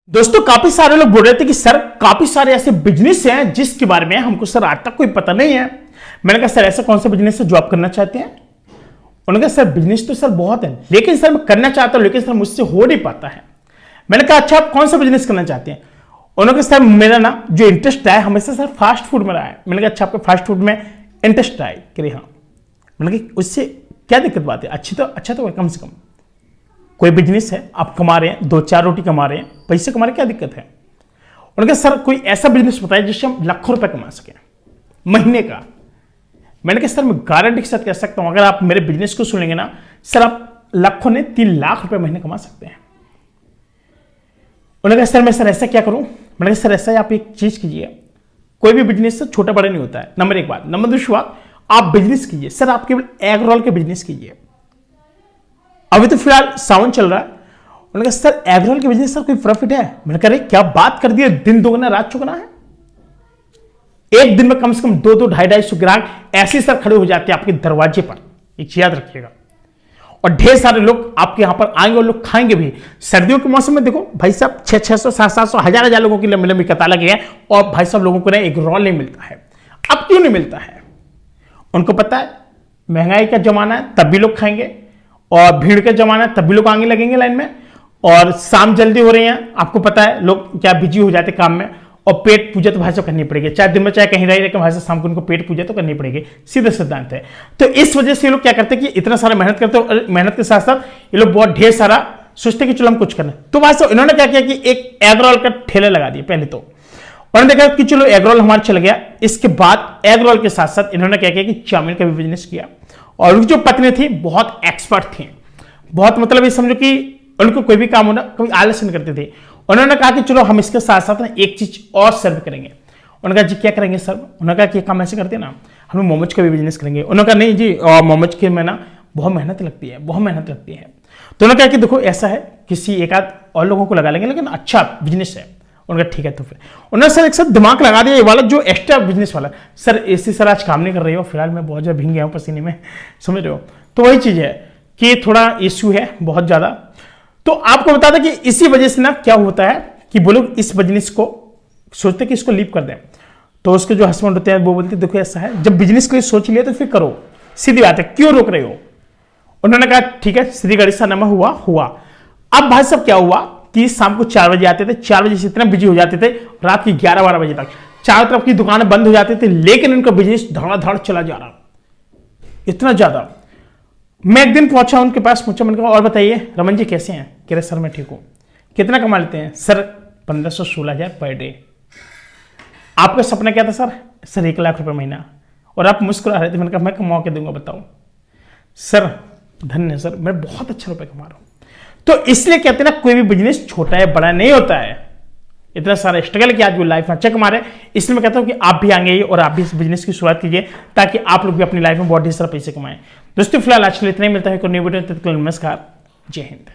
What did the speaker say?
दोस्तों काफी सारे लोग बोल रहे थे कि सर काफी सारे ऐसे बिजनेस हैं जिसके बारे में हमको सर आज तक कोई पता नहीं है। मैंने कहा सर ऐसा कौन सा बिजनेस है जो आप करना चाहते हैं। उन्होंने कहा सर बिजनेस तो सर बहुत है लेकिन सर मैं करना चाहता हूं लेकिन सर मुझसे हो नहीं पाता है। मैंने कहा अच्छा आप कौन सा बिजनेस करना चाहते हैं। उन्होंने कहा सर मेरा ना जो इंटरेस्ट है हमेशा सर फास्ट फूड में रहा है। मैंने कहा अच्छा आपको फास्ट फूड में इंटरेस्ट आए कि हाँ। मैंने कहा उससे क्या दिक्कत बात है, अच्छा तो कम से कम कोई बिजनेस है आप कमा रहे हैं, 2-4 रोटी कमा रहे हैं, पैसे कमा रहे हैं, क्या दिक्कत है। उन्होंने कहा सर कोई ऐसा बिजनेस बताइए जिससे हम लाखों रुपए कमा सकें महीने का। मैंने कहा सर मैं गारंटी के साथ कह सकता हूं अगर आप मेरे बिजनेस को सुनेंगे ना सर आप लाखों ने 3 लाख रुपए महीने कमा सकते हैं। उन्होंने कहा सर ऐसा क्या करूं। मैंने कहा सर ऐसा आप एक चीज कीजिए, कोई भी बिजनेस छोटा बड़ा नहीं होता है, नंबर 1 बात। नंबर 2 बात आप बिजनेस कीजिए सर, आप केवल एग रोल के बिजनेस कीजिए। अभी तो फिलहाल सावन चल रहा है। उन्होंने कहा सर एग रोल के बिजनेस सर कोई प्रॉफिट है। मैंने कहा क्या बात कर दी, दिन दोगुना रात चौगुना है। एक दिन में कम से कम 200 250 ग्राहक ऐसे सर खड़े हो जाते हैं आपके दरवाजे पर, एक चीज याद रखिएगा। और ढेर सारे लोग आपके यहां पर आएंगे और लोग खाएंगे भी। सर्दियों के मौसम में देखो भाई साहब 600 700 हजार लोगों की लंबी लंबी कतार लगी है और भाई साहब लोगों को ना एक रोल नहीं मिलता है। अब क्यों नहीं मिलता है, उनको पता है महंगाई का जमाना है तब भी लोग खाएंगे और भीड़ का जमाना है तब भी लोग आगे लगेंगे लाइन में। और शाम जल्दी हो रही है, आपको पता है लोग क्या बिजी हो जाते काम में और पेट पूजा तो भाई साहब करनी पड़ेगी, चाहे दिन में चाहे कहीं रही लेकिन भाई साहब शाम को उनको पेट पूजा तो करनी पड़ेगी, सीधा सिद्धांत है। तो इस वजह से ये लोग क्या करते हैं कि इतना सारा मेहनत करते हैं और मेहनत के साथ साथ ये लोग बहुत ढेर सारा सोचते हैं कि चलो हम कुछ करना। तो भाई साहब इन्होंने क्या किया कि एक एग रोल का ठेला लगा दिया। पहले तो उन्होंने देखा कि चलो एग रोल हमारा चल गया, इसके बाद एग रोल के साथ साथ इन्होंने क्या किया कि चाउमीन का भी बिजनेस किया। और उनकी जो पत्नी थी बहुत एक्सपर्ट थी, बहुत मतलब ये समझो कि उनको कोई भी काम होना कभी आलस नहीं करते थे। उन्होंने कहा कि चलो हम इसके साथ साथ ना एक चीज और सर्व करेंगे। उन्होंने कहा जी क्या करेंगे सर। उन्होंने कहा कि काम ऐसे करते हैं ना हम मोमोज का भी बिजनेस करेंगे। उन्होंने कहा नहीं जी मोमोज के में ना बहुत मेहनत लगती है, बहुत मेहनत लगती है। तो उन्होंने कहा कि देखो ऐसा है किसी एक आध और लोगों को लगा लेंगे लेकिन अच्छा बिजनेस है। उन्होंने कहा ठीक है। तो फिर उन्होंने सर एक साथ दिमाग लगा दिया ये वाला जो एक्स्ट्रा बिजनेस वाला। सर ऐसी सर आज काम नहीं कर रही हो, फिलहाल मैं बहुत ज्यादा भीग गया हूँ पसीने में, समझ रहे हो। तो वही चीज है कि थोड़ा इश्यू है बहुत ज्यादा। तो आपको बता दें कि इसी वजह से ना क्या होता है कि वो लोग इस बिजनेस को सोचते कि इसको लीव कर दें। तो उसके जो हस्बैंड होते हैं वो बोलते देखो ऐसा है जब बिजनेस को सोच लिया तो फिर करो, सीधी बात है, क्यों रोक रहे हो। उन्होंने कहा ठीक है, श्री गणेश नमा हुआ। अब भाई साहब क्या हुआ कि शाम को 4 बजे आते थे, 4 बजे से इतना बिजी हो जाते थे रात की 11-12 बजे तक चारों तरफ की दुकानें बंद हो जाती थी, लेकिन उनका बिजनेस धड़ाधड़ चला जा रहा इतना ज्यादा। मैं एक दिन पहुंचा उनके पास, पूछा मैंने कहा और बताइए रमन जी कैसे हैं। कह रहे सर मैं ठीक हूं। कितना कमा लेते हैं सर 1500-16 हजार पर डे। आपका सपना क्या था सर 1 लाख रुपए महीना। और आप मुस्कुरा रहे थे। मैंने कहा मैं कमा के दूंगा, बताओ। सर धन्य है सर, मैं बहुत अच्छा रुपए कमा रहा हूं। तो इसलिए कहते हैं ना कोई भी बिजनेस छोटा है बड़ा नहीं होता है। इतना सारा स्ट्रगल किया आज वो लाइफ में अच्छा कमा रहे हैं। इसलिए मैं कहता हूं कि आप भी आगे और आप भी इस बिजनेस की शुरुआत कीजिए ताकि आप लोग भी अपनी लाइफ में बहुत ढेर सारा पैसे कमाएं। दोस्तों फिलहाल आज के लिए इतना ही, मिलता है कोई न्यू वीडियो। तब तक नमस्कार, जय हिंद।